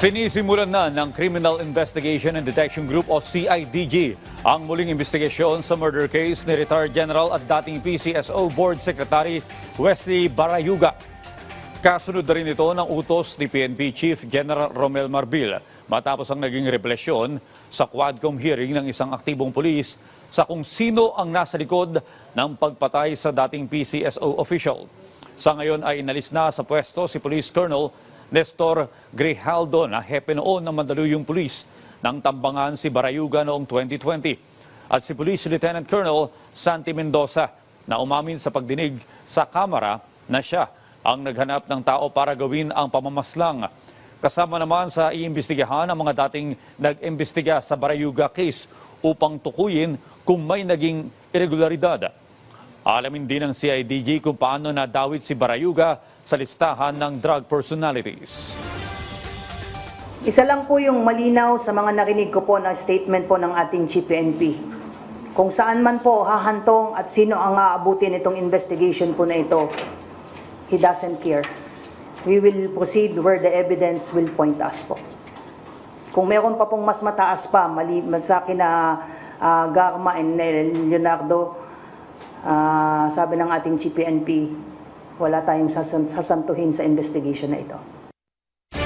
Sinisimulan na ng Criminal Investigation and Detection Group o CIDG ang muling investigasyon sa murder case ni retired General at dating PCSO Board Secretary Wesley Barayuga. Kasunod na rin ito ng utos ni PNP Chief General Romel Marbil matapos ang naging revelasyon sa Quadcom hearing ng isang aktibong pulis sa kung sino ang nasa likod ng pagpatay sa dating PCSO official. Sa ngayon ay inalis na sa pwesto si Police Colonel Nestor Grijaldo na hepe noon ng Mandaluyong Police nang tambangan si Barayuga noong 2020 at si Police Lieutenant Colonel Santi Mendoza na umamin sa pagdinig sa kamera na siya ang naghanap ng tao para gawin ang pamamaslang. Kasama naman sa iimbestigahan ang mga dating nag-imbestiga sa Barayuga case upang tukuyin kung may naging irregularidad. Alamin din ng CIDG kung paano nadawit si Barayuga sa listahan ng drug personalities. Isa lang po yung malinaw sa mga narinig ko po na statement po ng ating Chief PNP. Kung saan man po hahantong at sino ang aabutin itong investigation po na ito, he doesn't care. We will proceed where the evidence will point us po. Kung meron pa pong mas mataas pa, maliban sa akin na Garma and Leonardo, sabi ng ating Chief PNP, wala tayong sasantuhin sa investigation na ito.